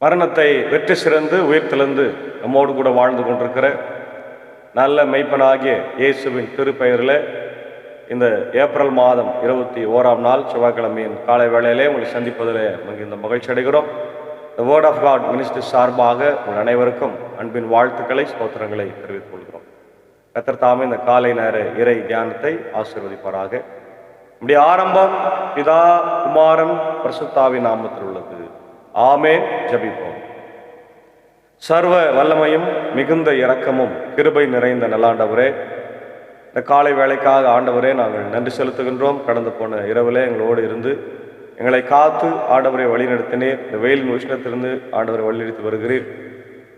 மரணத்தை வெற்றி சிறந்து உயிர்த்தெழுந்து நம்மோடு கூட வாழ்ந்து கொண்டிருக்கிற நல்ல மெய்ப்பனாகிய இயேசுவின் திருப்பெயரில் இந்த ஏப்ரல் மாதம் 21ஆம் நாள் செவ்வாய்க்கிழமையின் காலை வேளையிலே உங்களை சந்திப்பதில் இந்த மகிழ்ச்சி அடைகிறோம். The word of God ministry சார்பாக உங்கள் அனைவருக்கும் அன்பின் வாழ்த்துக்களை ஸ்தோத்திரங்களை தெரிவித்துக் கொள்கிறோம். கர்த்தர் தாமே இந்த காலை நேர இறை தியானத்தை ஆசீர்வதிப்பாராக. நம்முடைய ஆரம்பம் பிதா குமாரன் பரிசுத்தாவின் நாமத்தில் உள்ளது. ஆமென். ஜெபிப்போம். சர்வ வல்லமையும் மிகுந்த இரக்கமும் கிருபை நிறைந்த நல்லாண்டவரே, இந்த காலை வேளைக்காக ஆண்டவரே நாங்கள் நன்றி செலுத்துகின்றோம். கடந்து போன இரவிலே எங்களோடு இருந்து எங்களை காத்து ஆண்டவரை வழிநடத்தினீர். இந்த வெயிலின் உஷ்ணத்திலிருந்து ஆண்டவரை வழிநடத்தி வருகிறீர்.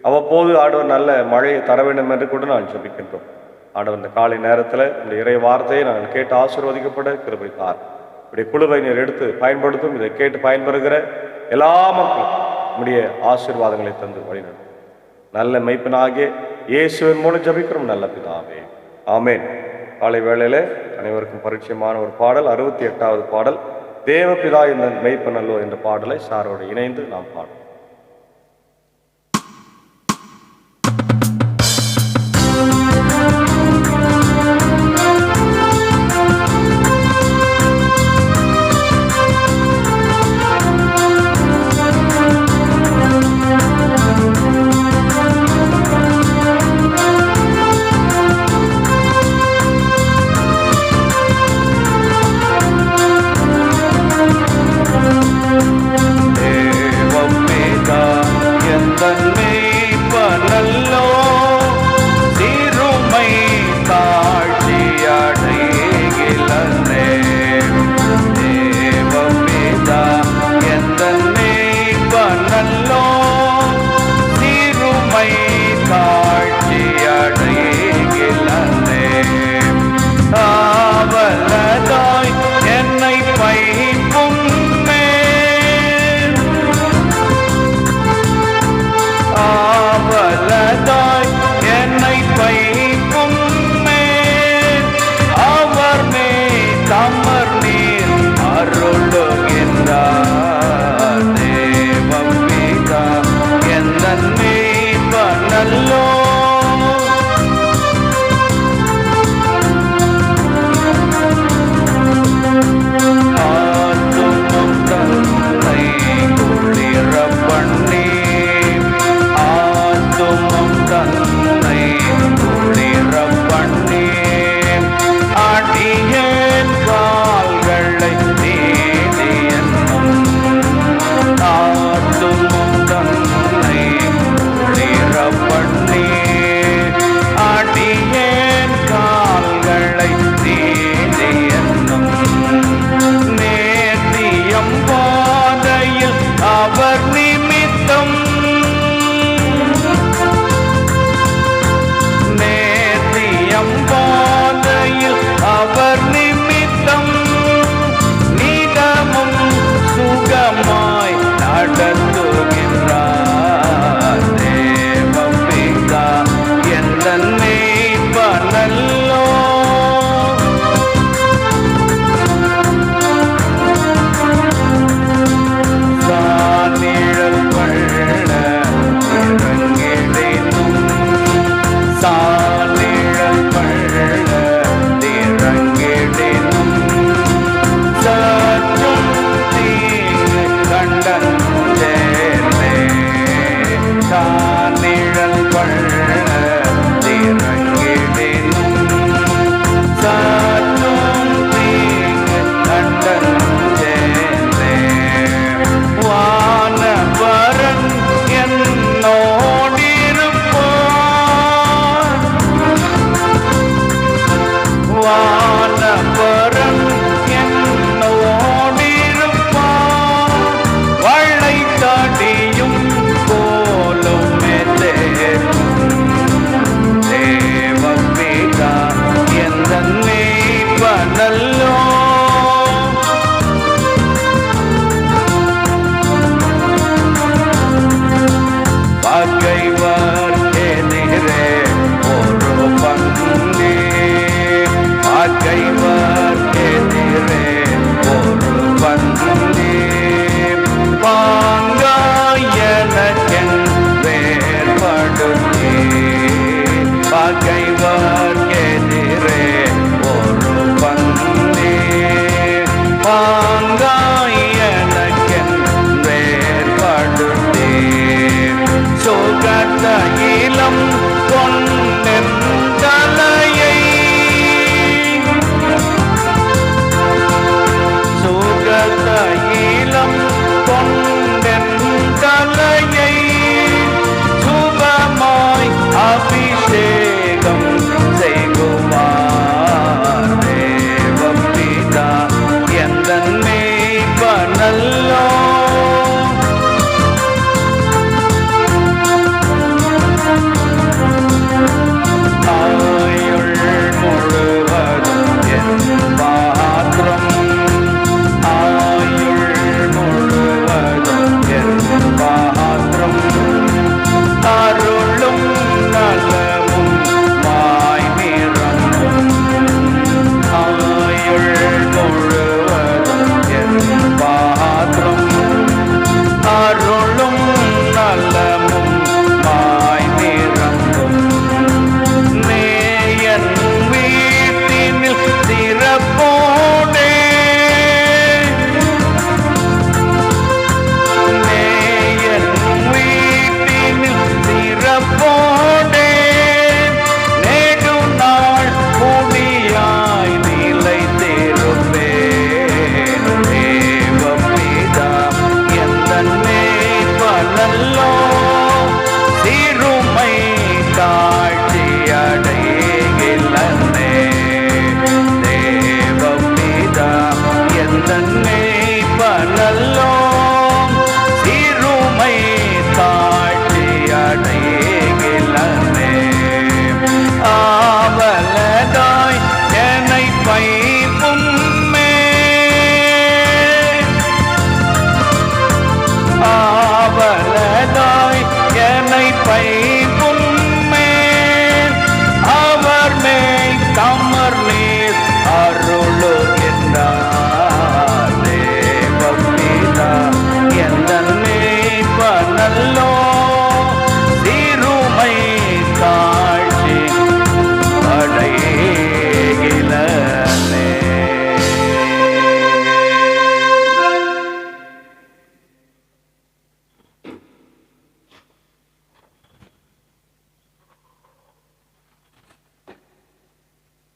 அவ்வப்போது ஆண்டவர் நல்ல மழையை தர வேண்டும் என்று கூட நான் ஜெபிக்கின்றோம். ஆண்டவர் இந்த காலை நேரத்தில் இந்த இறை வார்த்தையை நாங்கள் கேட்டு ஆசீர்வதிக்கப்பட கிருபை தார். இப்படி குழுவை நீர் எடுத்து பயன்படுத்தும். இதை கேட்டு பயன்பெறுகிற எல்லா மக்களும் நம்முடைய ஆசீர்வாதங்களை தந்து வழிநடத்தும். நல்ல மெய்ப்பனாகிய இயேசுவின் மூலம் ஜெபிக்கிறோம் நல்ல பிதாவே. ஆமென். காலை வேளையில அனைவருக்கும் பரிச்சயமான ஒரு பாடல், 68வது பாடல், தேவபிதா இந்த மெய்ப்பனல்லோ என்ற பாடலை சாரோடு இணைந்து நாம் பாடுவோம். தேவம்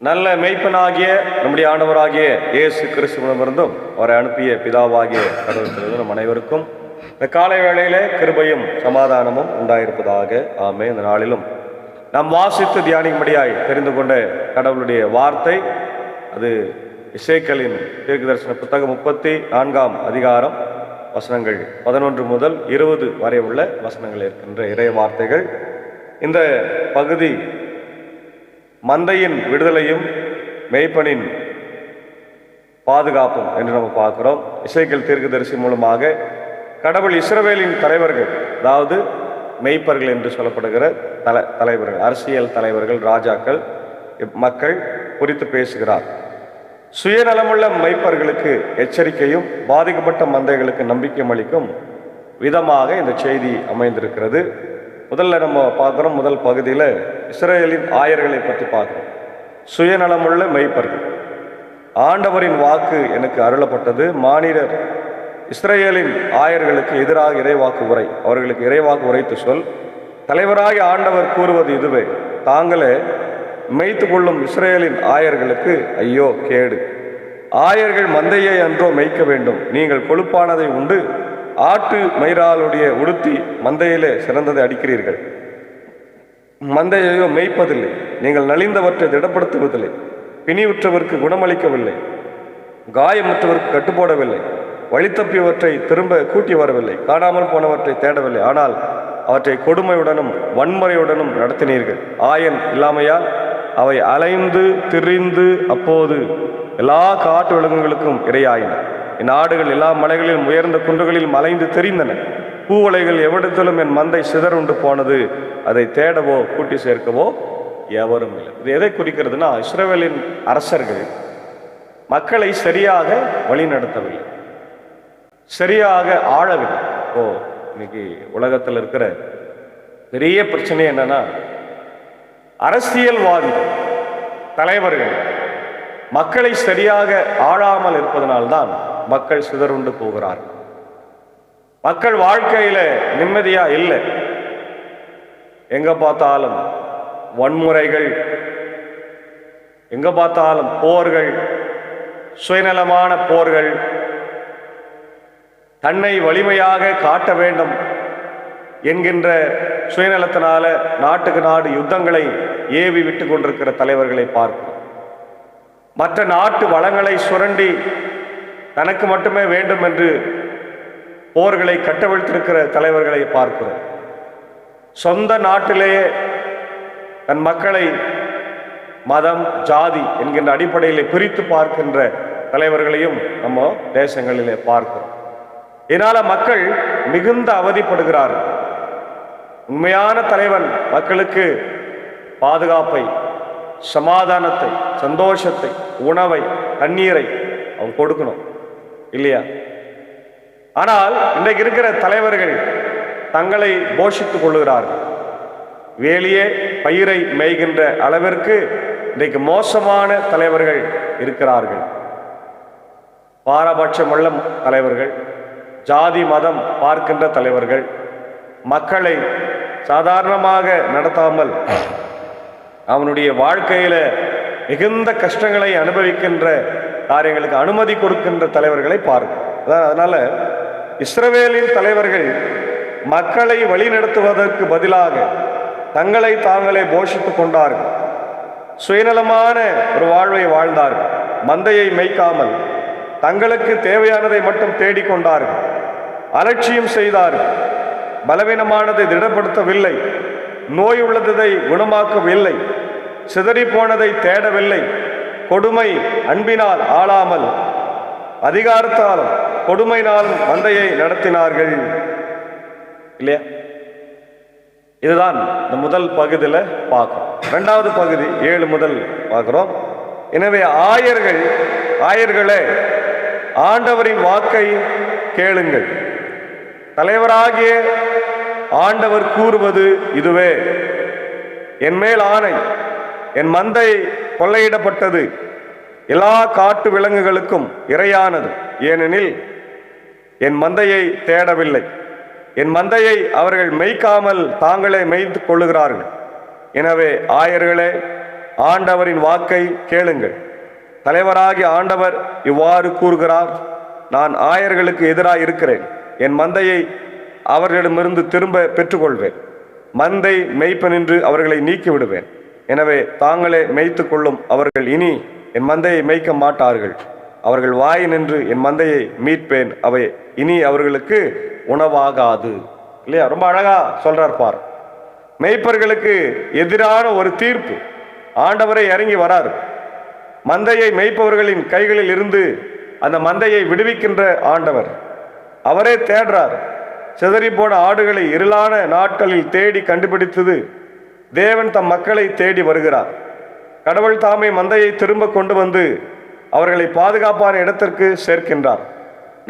நல்ல மெய்ப்பனாகிய நம்முடைய ஆண்டவராகிய இயேசு கிறிஸ்துவிடமிருந்தும் அவரை அனுப்பிய பிதாவாகிய கடவுள் நம் அனைவருக்கும் இந்த காலை வேளையிலே கிருபையும் சமாதானமும் உண்டாயிருப்பதாக. ஆமே. இந்த நாளிலும் நாம் வாசித்து தியானிக்கும்படியாய் தெரிந்து கொண்ட கடவுளுடைய வார்த்தை அது எசேக்கியேலின் தீர்க்கதரிசன புத்தகம் 34ஆம் அதிகாரம் வசனங்கள் 11 முதல் 20 வரை உள்ள வசனங்கள் இருக்கின்ற இறை வார்த்தைகள். இந்த பகுதி மந்தையின் விடுதலையும் மேய்ப்பனின் பாதுகாப்பும் என்று நம்ம பார்க்கிறோம். எசேக்கியேல் தீர்க்கதரிசி மூலமாக கடவுள் இஸ்ரவேலின் தலைவர்கள், அதாவது மெய்ப்பர்கள் என்று சொல்லப்படுகிற தலைவர்கள், அரசியல் தலைவர்கள், ராஜாக்கள், மக்கள் குறித்து பேசுகிறார். சுயநலமுள்ள மெய்ப்பர்களுக்கு எச்சரிக்கையும் பாதிக்கப்பட்ட மந்தைகளுக்கு நம்பிக்கை அளிக்கும் விதமாக இந்த செய்தி அமைந்திருக்கிறது. முதல்ல நம்ம பார்க்குறோம், முதல் பகுதியில் இஸ்ரவேலின் ஆயர்களை பற்றி பார்க்குறோம். சுயநலமுள்ள மெய்ப்பர்கள். ஆண்டவரின் வாக்கு எனக்கு அருளப்பட்டது, மானிடர் இஸ்ரவேலின் ஆயர்களுக்கு எதிராக இறைவாக்கு உரை, அவர்களுக்கு இறைவாக்கு உரைத்து சொல். தலைவராக ஆண்டவர் கூறுவது இதுவே, தாங்களே மேய்த்து கொள்ளும் இஸ்ரவேலின் ஆயர்களுக்கு ஐயோ கேடு. ஆயர்கள் மந்தையை அன்றோ மேய்க்க வேண்டும். நீங்கள் கொழுப்பானதை உண்டு ஆட்டு மயிராளுடைய உடுத்தி மந்தையிலே சிறந்ததை அடிக்கிறீர்கள். மந்தையையோ மேய்ப்பதில்லை. நீங்கள் நலிந்தவற்றை திடப்படுத்துவதில்லை. பிணிவுற்றவருக்கு குணமளிக்கவில்லை. காயமுற்றவருக்கு கட்டுப்போடவில்லை. வழித்தப்பியவற்றை திரும்ப கூட்டி வரவில்லை. காணாமல் போனவற்றை தேடவில்லை. ஆனால் அவற்றை கொடுமையுடனும் வன்முறையுடனும் நடத்தினீர்கள். ஆயன் இல்லாமையால் அவை அலைந்து திரிந்து அப்போது எல்லா காட்டு விலங்குகளுக்கும் இரையாயின. இந்நாடுகள் எல்லா மலைகளிலும் உயர்ந்த குன்றுகளில் மலைந்து தெரிந்தன. பூவலைகள் எவ்விடத்திலும் என் மந்தை சிதறுண்டு போனது. அதை தேடவோ கூட்டி சேர்க்கவோ எவரும் இல்லை. இது எதை குறிக்கிறதுனா, இஸ்ரவேலின் அரசர்கள் மக்களை சரியாக வழிநடத்தவில்லை, சரியாக ஆளவில்லை. இன்னைக்கு உலகத்தில் இருக்கிற பெரிய பிரச்சனை என்னன்னா, அரசியல்வாதிகள், தலைவர்கள் மக்களை சரியாக ஆளாமல் இருப்பதனால்தான் மக்கள் சிதறுண்டு போகிறார்கள். மக்கள் வாழ்க்கையில நிம்மதியா இல்லை. எங்க பார்த்தாலும் வன்முறைகள், எங்க பார்த்தாலும் போர்கள், சுயநலமான போர்கள், தன்னை வலிமையாக காட்ட வேண்டும் என்கின்ற சுயநலத்தினால நாட்டுக்கு நாடு யுத்தங்களை ஏவி விட்டு கொண்டிருக்கிற தலைவர்களை பார்க்கிறோம். மற்ற நாட்டு வளங்களை சுரண்டி தனக்கு மட்டுமே வேண்டும் என்று போர்களை கட்டவிழ்த்திருக்கிற தலைவர்களை பார்க்கிறோம். சொந்த நாட்டிலேயே தன் மக்களை மதம், ஜாதி என்கின்ற அடிப்படையில் பிரித்து பார்க்கின்ற தலைவர்களையும் நம்ம தேசங்களிலே பார்க்கிறோம். இதனால மக்கள் மிகுந்த அவதிப்படுகிறார்கள். உண்மையான தலைவன் மக்களுக்கு பாதுகாப்பை, சமாதானத்தை, சந்தோஷத்தை, உணவை, தண்ணீரை அவன் கொடுக்கணும் இல்லையா? ஆனால் இன்றைக்கு இருக்கிற தலைவர்கள் தங்களை போஷித்துக் கொள்ளுகிறார்கள். வேலியே பயிரை மேய்கின்ற அளவிற்கு இன்றைக்கு மோசமான தலைவர்கள் இருக்கிறார்கள். பாரபட்சமுள்ள தலைவர்கள், ஜாதி மதம் பார்க்கின்ற தலைவர்கள், மக்களை சாதாரணமாக நடத்தாமல் அவனுடைய வாழ்க்கையில மிகுந்த கஷ்டங்களை அனுபவிக்கின்ற காரியங்களுக்கு அனுமதி கொடுக்கின்ற தலைவர்களை பார்க்கும். அதனால இஸ்ரவேலின் தலைவர்கள் மக்களை வழிநடத்துவதற்கு பதிலாக தங்களை தாங்களே போஷித்துக் கொண்டார்கள். சுயநலமான ஒரு வாழ்வை வாழ்ந்தார்கள். மந்தையை மேய்க்காமல் தங்களுக்கு தேவையானதை மட்டும் தேடிக்கொண்டார்கள். அலட்சியம் செய்தார்கள். பலவீனமானதை திடப்படுத்தவில்லை. நோய் உள்ளதை குணமாக்கவில்லை. சிதறி போனதை தேடவில்லை. கொடுமை அன்பினால் ஆளாமல் அதிகாரத்தாலும் கொடுமையினாலும் மந்தையை நடத்தினார்கள் இல்லையா? இதுதான் இந்த முதல் பகுதியில் பார்க்கிறோம். இரண்டாவது பகுதி 7 முதல் பார்க்கிறோம். எனவே ஆயர்களே ஆண்டவரின் வாக்கை கேளுங்கள். தலைவராகிய ஆண்டவர் கூறுவது இதுவே, என் மேல் ஆணை, என் மந்தை கொள்ளையிடப்பட்டது, எல்லா காட்டு விலங்குகளுக்கும் இரையானது. ஏனெனில் என் மந்தையை தேடவில்லை, என் மந்தையை அவர்கள் மேய்க்காமல் தாங்களே மேய்த்து கொள்ளுகிறார்கள். எனவே ஆயர்களே ஆண்டவரின் வாக்கை கேளுங்கள். தலைவராகிய ஆண்டவர் இவ்வாறு கூறுகிறார்: நான் ஆயர்களுக்கு எதிராக இருக்கிறேன். என் மந்தையை அவர்களிடமிருந்து திரும்ப பெற்றுக்கொள்வேன். மந்தை மேய்ப்பனின்று அவர்களை நீக்கிவிடுவேன். எனவே தாங்களே மேய்த்து கொள்ளும் அவர்கள் இனி என் மந்தையை மேய்க்க மாட்டார்கள். அவர்கள் வாய் நின்று என் மந்தையை மீட்பேன். அவை இனி அவர்களுக்கு உணவாகாது. இல்லையா? ரொம்ப அழகா சொல்றார் பார். மேய்ப்பர்களுக்கு எதிரான ஒரு தீர்ப்பு. ஆண்டவரை இறங்கி வரார். மந்தையை மேய்ப்பவர்களின் கைகளில் இருந்து அந்த மந்தையை விடுவிக்கின்ற ஆண்டவர் அவரே தேடுறார். சிதறி போன ஆடுகளை இருளான நாட்களில் தேடி கண்டுபிடித்தது தேவன் தம் மக்களை தேடி வருகிறார். கடவுள் தாமே மந்தையை திரும்ப கொண்டு வந்து அவர்களை பாதுகாப்பான இடத்திற்கு சேர்க்கின்றார்.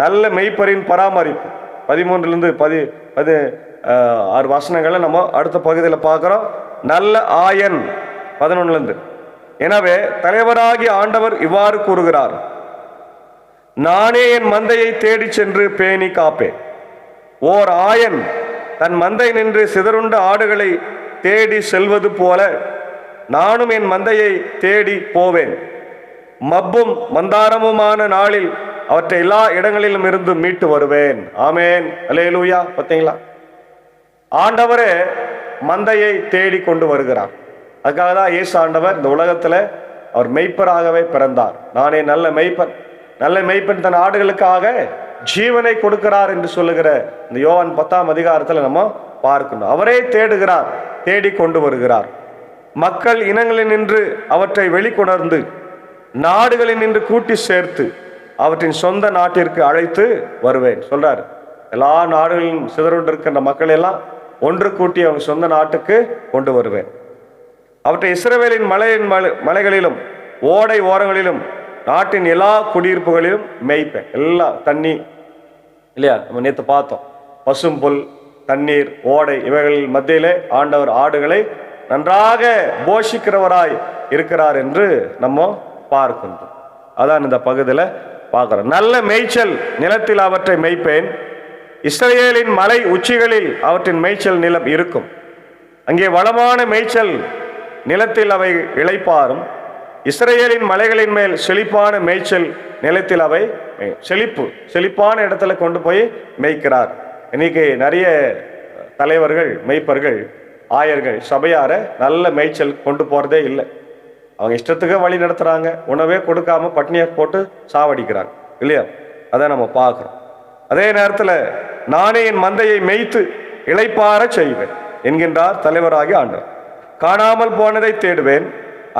நல்ல மெய்ப்பரின் பராமரிப்பு 13லிருந்து 16 வசனங்களை நம்ம அடுத்த பகுதியில் பார்க்கிறோம். நல்ல ஆயன் 11லிருந்து. எனவே தலைவராகிய ஆண்டவர் இவ்வாறு கூறுகிறார்: நானே என் மந்தையை தேடி சென்று பேணி காப்பேன். ஓர் ஆயன் தன் மந்தை நின்று சிதறுண்ட ஆடுகளை தேடி செல்வது போல நானும் என் மந்தையை தேடி போவேன். மப்பும் மந்தாரமுமான நாளில் அவற்றை எல்லா இடங்களிலும் இருந்து மீட்டு வருவேன். ஆமேன், அல்லேலூயா. பார்த்தீங்களா? ஆண்டவரே மந்தையை தேடி கொண்டு வருகிறார். அதுக்காக தான் இயேசு ஆண்டவர் இந்த உலகத்துல அவர் மெய்ப்பராகவே பிறந்தார். நானே நல்ல மெய்ப்பன். நல்ல மெய்ப்பன் தன் ஆடுகளுக்காக ஜீவனை கொடுக்கிறார் என்று சொல்லுகிற இந்த யோவான் 10ஆம் அதிகாரத்தில் நம்ம பார்க்கணும். அவரே தேடுகிறார், தேடி கொண்டு வருகிறார். மக்கள் இனங்களில் நின்று அவற்றை வெளிக்கொணர்ந்து நாடுகளில் நின்று கூட்டி சேர்த்து அவற்றின் சொந்த நாட்டிற்கு அழைத்து வருவேன் சொல்றார். எல்லா நாடுகளிலும் சிதறுண்டிருக்கின்ற மக்கள் எல்லாம் ஒன்று கூட்டி அவங்க சொந்த நாட்டுக்கு கொண்டு வருவேன். அவற்றை இஸ்ரவேலின் மலைகளிலும் ஓடை ஓரங்களிலும் நாட்டின் எல்லா குடியிருப்புகளிலும் மேய்ப்பேன். எல்லா தண்ணி இல்லையா, நம்ம நேற்று பார்த்தோம். பசும்புல், தண்ணீர், ஓடை இவைகளில் மத்தியிலே ஆண்டவர் ஆடுகளை நன்றாக போஷிக்கிறவராய் இருக்கிறார் என்று நம்ம பார்க்கின்றோம். அதான் இந்த பகுதியில் பார்க்கிறோம். நல்ல மேய்ச்சல் நிலத்தில் அவற்றை மேய்ப்பேன். இஸ்ரவேலின் மலை உச்சிகளில் அவற்றின் மேய்ச்சல் நிலம் இருக்கும். அங்கே வளமான மேய்ச்சல் நிலத்தில் அவை இளைப்பாறும். இஸ்ரவேலின் மலைகளின் மேல் செழிப்பான மேய்ச்சல் நிலத்தில் அவை செழிப்பான இடத்துல கொண்டு போய் மேய்க்கிறார். இன்னைக்கு நிறைய தலைவர்கள், மேய்ப்பர்கள், ஆயர்கள், சபையார நல்ல மேய்ச்சல் கொண்டு போறதே இல்லை. அவங்க இஷ்டத்துக்கு வழி நடத்துறாங்க. உணவே கொடுக்காம பட்னியை போட்டு சாவடிக்கிறாங்க இல்லையா? அதை நம்ம பார்க்கிறோம். அதே நேரத்தில் நானே என் மந்தையை மேய்த்து இளைப்பார செய்வேன் என்கின்றார் தலைவராகி ஆண்டவர். காணாமல் போனதை தேடுவேன்.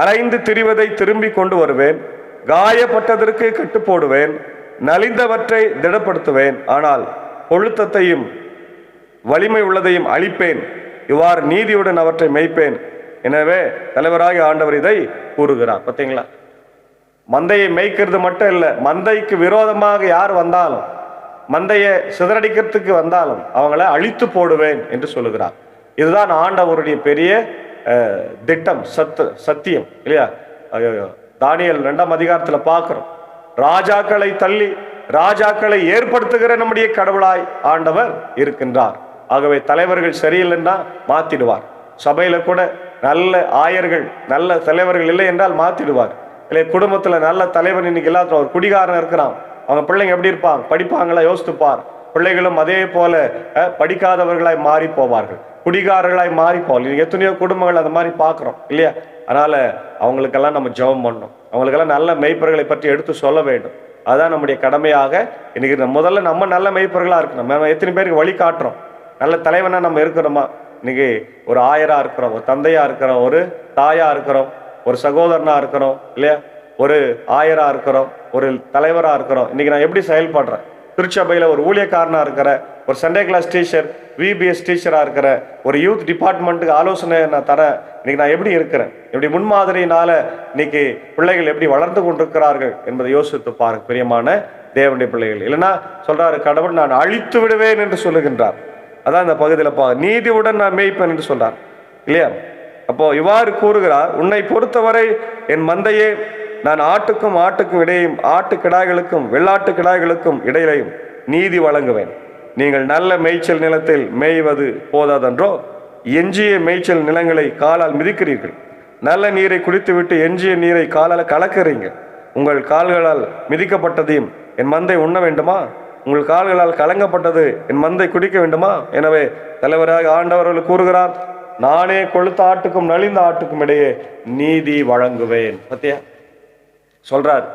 அலைந்து திரிவதை திரும்பி கொண்டு வருவேன். காயப்பட்டதற்கு கட்டு போடுவேன். நலிந்தவற்றை திடப்படுத்துவேன். ஆனால் கொழுத்தத்தையும் வலிமை உள்ளதையும் அழிப்பேன். இவ்வாறு நீதியுடன் அவற்றை மேய்ப்பேன். எனவே தலைவராகி ஆண்டவர் இதை கூறுகிறார். பார்த்தீங்களா? மந்தையை மேய்க்கிறது மட்டும் இல்லை, மந்தைக்கு விரோதமாக யார் வந்தாலும், மந்தையை சிதறடிக்கிறதுக்கு வந்தாலும் அவங்கள அழித்து போடுவேன் என்று சொல்லுகிறார். இதுதான் ஆண்டவருடைய பெரிய திட்டம், சத்தியம் இல்லையா? தானியேல் 2ஆம் அதிகாரத்தில் பார்க்கிறோம். ராஜாக்களை தள்ளி ராஜாக்களை ஏற்படுத்துகிற நம்முடைய கடவுளாய் ஆண்டவர் இருக்கின்றார். ஆகவே தலைவர்கள் சரியில்லைன்னா மாத்திடுவார். சபையில கூட நல்ல ஆயர்கள், நல்ல தலைவர்கள் இல்லை என்றால் மாத்திடுவார். இல்லை, குடும்பத்துல நல்ல தலைவன் இன்னைக்கு எல்லாத்தையும் ஒரு குடிகாரன் இருக்கிறான். அவங்க பிள்ளைங்க எப்படி இருப்பாங்க? படிப்பாங்களா? யோசித்துப்பார். பிள்ளைகளும் அதே போல படிக்காதவர்களாய் மாறி போவார்கள், குடிகாரர்களாய் மாறி போவார்கள். எத்தனையோ குடும்பங்கள் அந்த மாதிரி பார்க்குறோம் இல்லையா? அதனால அவங்களுக்கெல்லாம் நம்ம ஜெபம் பண்ணணும். அவங்களுக்கெல்லாம் நல்ல மெய்ப்பர்களை பற்றி எடுத்து சொல்ல வேண்டும். அதுதான் நம்முடைய கடமையாக. இன்னைக்கு முதல்ல நம்ம நல்ல மெய்ப்பர்களாக இருக்கணும். நம்ம எத்தனை பேருக்கு வழி காட்டுறோம்? நல்ல தலைவனா நம்ம இருக்கிறோமா? இன்னைக்கு ஒரு ஆயரா இருக்கிறோம், ஒரு தந்தையா இருக்கிறோம், ஒரு தாயா இருக்கிறோம், ஒரு சகோதரனா இருக்கிறோம் இல்லையா? ஒரு ஆயரா இருக்கிறோம், ஒரு தலைவரா இருக்கிறோம். இன்னைக்கு நான் எப்படி செயல்படுறேன்? திருச்சபையில ஒரு ஊழியக்காரனா இருக்கிற, ஒரு சண்டே கிளாஸ் டீச்சர், விபிஎஸ் டீச்சரா இருக்கிற, ஒரு யூத் டிபார்ட்மெண்ட்டுக்கு ஆலோசனை நான் தரேன். இன்னைக்கு நான் எப்படி இருக்கிறேன்? எப்படி முன்மாதிரியினால இன்னைக்கு பிள்ளைகள் எப்படி வளர்ந்து கொண்டிருக்கிறார்கள் என்பதை யோசித்து பாருங்க பிரியமான தேவனுடைய பிள்ளைகள். இல்லைன்னா சொல்றாரு கடவுள், நான் அழித்து விடுவேன் என்று சொல்லுகின்றார். அதான் இந்த பகுதியில் நீதியுடன் நான் மேய்ப்பேன் என்று சொல்றார் இல்லையா? அப்போ இவ்வாறு கூறுகிறார், உன்னை பொறுத்தவரை என் மந்தையே, நான் ஆட்டுக்கும் இடையும், ஆட்டு கிடாய்களுக்கும் வெள்ளாட்டு கிடாய்களுக்கும் இடையிலையும் நீதி வழங்குவேன். நீங்கள் நல்ல மேய்ச்சல் நிலத்தில் மேய்வது போதாதென்றோ, எஞ்சிய மேய்ச்சல் நிலங்களை காலால் மிதிக்கிறீர்கள். நல்ல நீரை குடித்துவிட்டு எஞ்சிய நீரை காலால் கலக்கிறீங்க. உங்கள் கால்களால் மிதிக்கப்பட்டதையும் என் மந்தை உண்ண வேண்டுமா? உங்கள் கால்களால் கலங்கப்பட்டது என் மந்தை குடிக்க வேண்டுமா? எனவே தலைவராக ஆண்டவர்கள் கூறுகிறார், நானே கொழுத்த ஆட்டுக்கும் நலிந்த ஆட்டுக்கும் இடையே நீதி வழங்குவேன். பத்தியா சொல்றார்,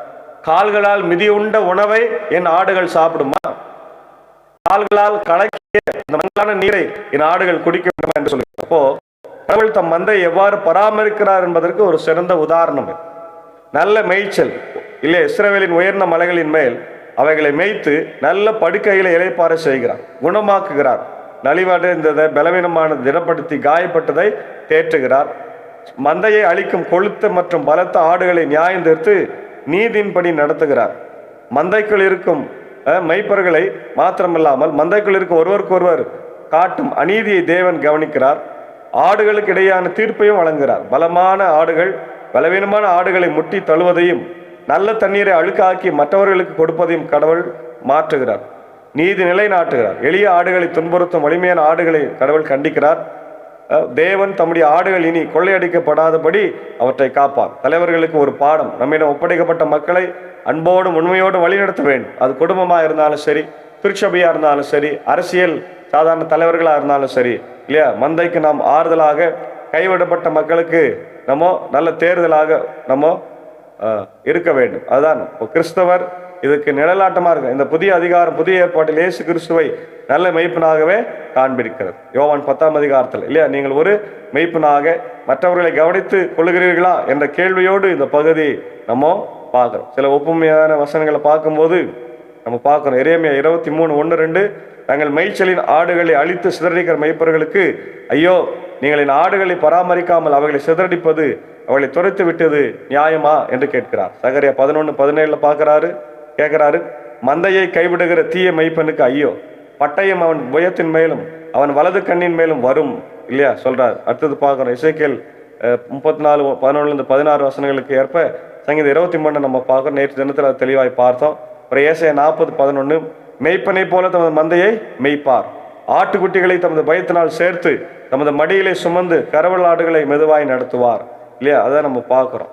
கால்களால் மிதி உண்ட உணவை என் ஆடுகள் சாப்பிடுமா? கால்களால் கலக்கிய அந்த மங்கலான நீரை என் ஆடுகள் குடிக்க வேண்டுமா என்று சொல்லுங்க. அப்போ கடவுள் தம் மந்தை எவ்வாறு பராமரிக்கிறார் என்பதற்கு ஒரு சிறந்த உதாரணம். நல்ல மேய்ச்சல் இல்லை, இஸ்ரவேலின் உயர்ந்த மலைகளின் மேல் அவைகளை மேய்த்து நல்ல படுக்கைகளை இளைப்பாற செய்கிறார், குணமாக்குகிறார், நலிவடைந்ததை பலவீனமான திடப்படுத்தி காயப்பட்டதை தேற்றுகிறார். மந்தையை அழிக்கும் கொழுத்த மற்றும் பலத்த ஆடுகளை நியாயம் தீர்த்து நீதியின்படி நடத்துகிறார். மந்தைக்குள் இருக்கும் மெய்ப்பர்களை மாத்திரமில்லாமல் மந்தைக்குள் இருக்கும் ஒருவருக்கொருவர் காட்டும் அநீதியை தேவன் கவனிக்கிறார். ஆடுகளுக்கு இடையான தீர்ப்பையும் வழங்குகிறார். பலமான ஆடுகள் பலவீனமான ஆடுகளை முட்டி தழுவதையும் நல்ல தண்ணீரை அழுக்காக்கி மற்றவர்களுக்கு கொடுப்பதையும் கடவுள் மாற்றுகிறார். நீதி நிலைநாட்டுகிறார். எளிய ஆடுகளை துன்புறுத்தும் வலிமையான ஆடுகளை கடவுள் கண்டிக்கிறார். தேவன் தம்முடைய ஆடுகள் இனி கொள்ளையடிக்கப்படாதபடி அவற்றை காப்பார். தலைவர்களுக்கு ஒரு பாடம், நம்மிடம் ஒப்படைக்கப்பட்ட மக்களை அன்போடும் உண்மையோடும் வழிநடத்த வேண்டும். அது குடும்பமாக இருந்தாலும் சரி, திருச்சபையாக இருந்தாலும் சரி, அரசியல் சாதாரண தலைவர்களாக இருந்தாலும் சரி, இல்லையா? மந்தைக்கு நாம் ஆறுதலாக, கைவிடப்பட்ட மக்களுக்கு நம்ம நல்ல தேர்தலாக நம்ம இருக்க வேண்டும். அதுதான் கிறிஸ்தவர் இதுக்கு நிழலாட்டமாக இருக்கு. இந்த புதிய அதிகாரம் புதிய ஏற்பாட்டில் இயேசு கிறிஸ்துவை நல்ல மெய்ப்பனாகவே காண்பிருக்கிறது. யோவான் 10ஆம் அதிகாரத்தில், இல்லையா? நீங்கள் ஒரு மெய்ப்பனாக மற்றவர்களை கவனித்து கொள்ளுகிறீர்களா என்ற கேள்வியோடு இந்த பகுதி நம்ம பார்க்குறோம். சில ஒப்புமையான வசனங்களை பார்க்கும்போது நம்ம பார்க்குறோம். எரேமியா 23:1-2, தங்கள் மேய்ச்சலின் ஆடுகளை அழித்து சிதறடிக்கிற மெய்ப்பர்களுக்கு ஐயோ, நீங்கள் என் ஆடுகளை பராமரிக்காமல் அவைகளை சிதறடிப்பது, அவளை துரைத்து விட்டது நியாயமா என்று கேட்கிறார். சகரியா 11:17 கேட்கிறாரு, மந்தையை கைவிடுகிற தீய மெய்ப்பனுக்கு ஐயோ, பட்டயம் அவன் புயத்தின் மேலும் அவன் வலது கண்ணின் மேலும் வரும், இல்லையா சொல்றார். அடுத்தது பார்க்கிறோம், எசேக்கியேல் 34:11-16 வசனங்களுக்கு ஏற்ப சங்கீதம் 23 நம்ம பார்க்கிறோம். நேற்று தினத்தில் அது தெளிவாய் பார்த்தோம். அப்புறம் ஏசாயா 40:11, மெய்ப்பனை போல தமது மந்தையை மெய்ப்பார், ஆட்டுக்குட்டிகளை தமது பயத்தினால் சேர்த்து தமது மடியிலே சுமந்து கரவல் ஆடுகளை மெதுவாய் நடத்துவார், இல்லையா? அதை நம்ம பார்க்கிறோம்.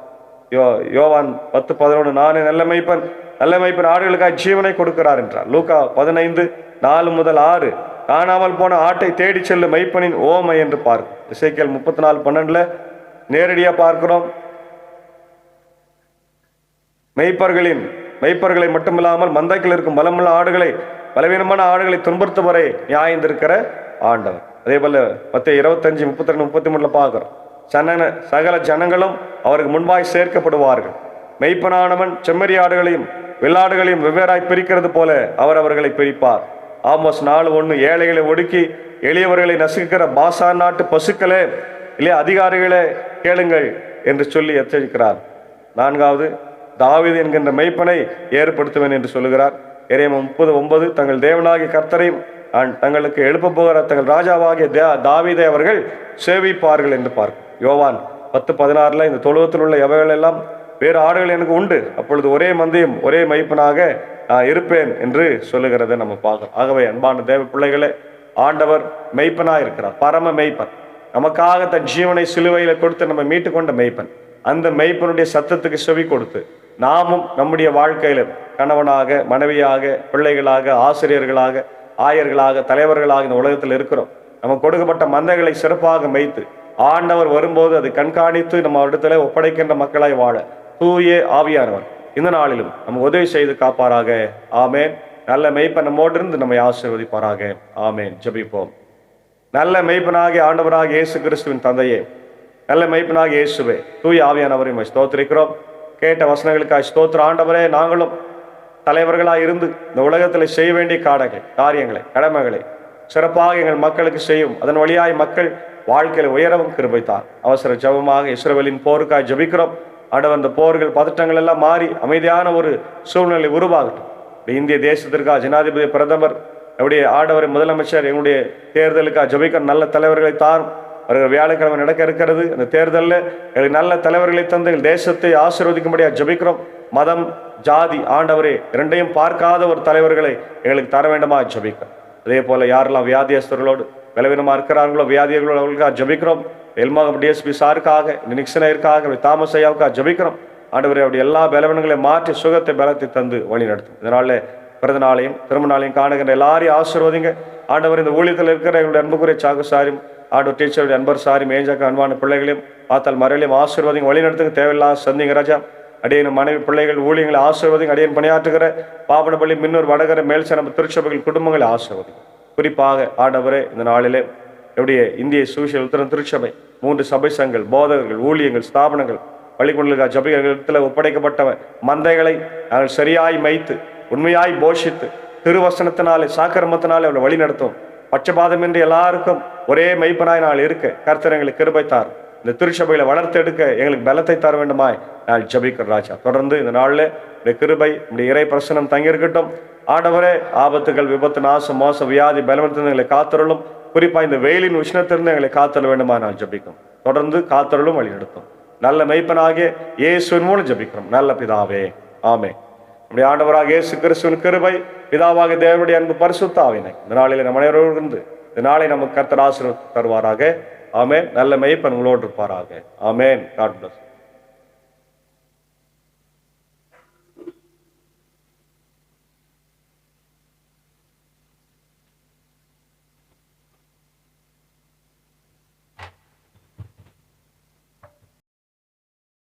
யோவான் 10:11, நானே நல்ல மெய்ப்பன், நல்ல மெய்ப்பன் ஆடுகளுக்காக ஜீவனை கொடுக்கிறார் என்றார். லூக்கா 15:4-6, காணாமல் போன ஆட்டை தேடி செல்லும் மெய்ப்பனின் ஓமை என்று பார்க்கும். எசேக்கியேல் 34:12 நேரடியா பார்க்கிறோம். மெய்ப்பர்களை மட்டுமில்லாமல் மந்தைக்குள் இருக்கும் பலமுள்ள ஆடுகளை, பலவீனமான ஆடுகளை துன்புறுத்துவரை நியாயந்திருக்கிற ஆண்டவர். அதே போல 25:32-33 பார்க்கிறோம். சகல ஜனங்களும் அவருக்கு முன்பாய் சேர்க்கப்படுவார்கள். மெய்ப்பனானவன் செம்மறி ஆடுகளையும் வெள்ளாடுகளையும் வெவ்வேறாய் பிரிக்கிறது போல அவர் அவர்களை பிரிப்பார். ஆமோஸ் 4:1, ஏழைகளை ஒடுக்கி எளியவர்களை நசுக்கிற பாசான் நாட்டு பசுக்களே, இல்லையா, அதிகாரிகளே கேளுங்கள் என்று சொல்லி எச்சரிக்கிறார். 4வது, தாவீது என்கின்ற மெய்ப்பனை ஏற்படுத்துவேன் என்று சொல்லுகிறார். எரேமியா 30:9, தங்கள் தேவனாகிய கர்த்தரையும் தங்களுக்கு எழுப்ப போகிற தங்கள் ராஜாவாகிய தாவீதை அவர்கள் சேவிப்பார்கள் என்று பார்க்கும். யோவான் 10:16 இந்த தொழுவத்தில் உள்ள எவைகள் எல்லாம் வேறு ஆடுகள் எனக்கு உண்டு, அப்பொழுது ஒரே மந்தையும் ஒரே மெய்ப்பனாக இருப்பேன் என்று சொல்லுகிறதை நம்ம பார்க்கிறோம். ஆகவே அன்பான தேவ பிள்ளைகளே, ஆண்டவர் மெய்ப்பனாக இருக்கிறார், பரம மெய்ப்பன். நமக்காக தன் ஜீவனை சிலுவையில கொடுத்து நம்ம மீட்டு கொண்ட மெய்ப்பன். அந்த மெய்ப்பனுடைய சத்தத்துக்கு செவி கொடுத்து நாமும் நம்முடைய வாழ்க்கையில கணவனாக, மனைவியாக, பிள்ளைகளாக, ஆசிரியர்களாக, ஆயர்களாக, தலைவர்களாக இந்த உலகத்தில் இருக்கிறோம். நமக்கு கொடுக்கப்பட்ட மந்தைகளை சிறப்பாக மேய்த்து ஆண்டவர் வரும்போது அதை கண்காணித்து நம்ம இடத்துல ஒப்படைக்கின்ற மக்களாய் வாழ தூய ஆவியானவர் இந்த நாளிலும் நமக்கு உதவி செய்து காப்பாராக. ஆமேன். நல்ல மெய்ப்பன் நம்மோடு இருந்து நம்மை ஆசீர்வதிப்பாராக. ஆமேன். ஜெபிப்போம். நல்ல மெய்ப்பனாகிய ஆண்டவராகிய இயேசு கிறிஸ்துவின் தந்தையே, நல்ல மெய்ப்பனாகிய இயேசுவே, தூய ஆவியானவரை ஸ்தோத்திரிக்கிறோம். கேட்ட வசனங்களுக்காக ஸ்தோத்திர ஆண்டவரே. நாங்களும் தலைவர்களாக இருந்து இந்த உலகத்தில் செய்ய வேண்டிய காரியங்களை, கடமைகளை சிறப்பாக எங்கள் மக்களுக்கு செய்யும். அதன் வழியாய் மக்கள் வாழ்க்கையில் உயரவும் கிருபைத்தார். அவசர ஜெபமாக இஸ்ரவேலின் போருக்காய் ஜெபிக்கிறோம். ஆண்டவர், அந்த போர்கள், பதற்றங்கள் எல்லாம் மாறி அமைதியான ஒரு சூழ்நிலை உருவாகட்டும். இந்திய தேசத்திற்காக ஜனாதிபதி, பிரதமர், நம்முடைய ஆண்டவர் முதலமைச்சர், எங்களுடைய தேர்தலுக்காக ஜெபிக்கிற நல்ல தலைவர்களை தாரும். அவர்கள் வியாழக்கிழமை நடக்க இருக்கிறது. அந்த தேர்தலில் எங்களுக்கு நல்ல தலைவர்களை தந்து எங்கள் தேசத்தை ஆசீர்வதிக்கும்படியாக ஜெபிக்கிறோம். மதம், ஜாதி, ஆண்டவரே இரண்டையும் பார்க்காத ஒரு தலைவர்களை எங்களுக்கு தர வேண்டுமா ஜெபிக்கிறோம். அதே போல யாரெல்லாம் வியாதியஸ்தர்களோடு பலவீனமாக இருக்கிறார்களோ, வியாதிகளோடு அவர்களுக்காக ஜெபிக்கிறோம். எல்மாகம் டிஎஸ்பி சாருக்காக, நிக்சனையருக்காக, தாமஸ் ஐயாவுக்காக ஜபிக்கிறோம். ஆண்டவரே அவருடைய எல்லா பலவீனங்களையும் மாற்றி சுகத்தை பலத்தை தந்து வழி நடத்தும். இதனால பிறந்த நாளையும் திரும்ப நாளையும் காணுகின்ற எல்லாரையும் ஆசீர்வதிங்க. ஆண்டவர் இந்த ஊழியத்தில் இருக்கிற எங்களுடைய அன்புக்குரிய சாகுசாரியும் ஆண்டவர் டீச்சருடைய அன்பர் சாரி மேஜாக்க அன்பான பிள்ளைகளையும் பார்த்தால் மறையிலையும் ஆசீர்வதிங்க, வழி நடத்துங்க. தேவையில்லாத சந்திங்க ராஜா. அடியன் மனைவி பிள்ளைகள் ஊழியங்களை ஆசீர்வதிங்க. அடியன் பணியாற்றுகிற பாபனப்பள்ளி, மின்னூர், வடகரை, மேல்சனம் திருச்சபைகள் குடும்பங்களை ஆசீர்வதிங்க. குறிப்பாக ஆண்டவரே இந்த நாளிலே எப்படிய இந்திய சுவிசேஷ உத்தரன் திருச்சபை 3 சபை சங்கங்கள், போதகர்கள், ஊழியங்கள், ஸ்தாபனங்கள், பள்ளிக்கூடங்கள், ஜபிகளிடத்தில் ஒப்படைக்கப்பட்டவ மந்தைகளை நாங்கள் சரியாய் மேய்த்து உண்மையாய் போஷித்து திருவசனத்தினாலே சாக்கிரமத்தினாலே அவளை வழி நடத்தும். பட்சபாதமின்றி எல்லாருக்கும் ஒரே மெய்ப்பனாய் நாள் இருக்க கர்த்தர் எங்களுக்கு கிருபை தார். இந்த திருச்சபையில வளர்த்தெடுக்க எங்களுக்கு பலத்தை தர வேண்டுமாய் நான் ஜபிக்கிற ராஜா. தொடர்ந்து இந்த நாளில் இந்த கிருபை இந்த இறை பிரசனம் தங்கியிருக்கட்டும். ஆண்டவரே ஆபத்துகள், விபத்து, நாசம், மோசம், வியாதி, பலவீனத்திலிருந்து எங்களை காத்தருளும். குறிப்பாக இந்த வெயிலின் உஷ்ணத்திலிருந்து எங்களை காத்தர வேண்டுமா நான் ஜபிக்கும். தொடர்ந்து காத்தருளும், வழி நடத்தும். நல்ல மெய்ப்பனாகிய இயேசுவின் மூலம் ஜபிக்கிறோம் நல்ல பிதாவே, ஆமென். நம்முடைய ஆண்டவராக இயேசு கிறிஸ்துவின் கிருபை, பிதாவாக தேவனுடைய அன்பு, பரிசுத்த ஆவினை இந்த நாளில் நம்ம அனைவரோடு இருந்து இந்த நாளை நமக்கு கர்த்தர் ஆசீர்வாதம் தருவாராக. ஆமென். நல்ல மெய்ப்பன் உங்களோடு இருப்பாராக. ஆமென். God plus.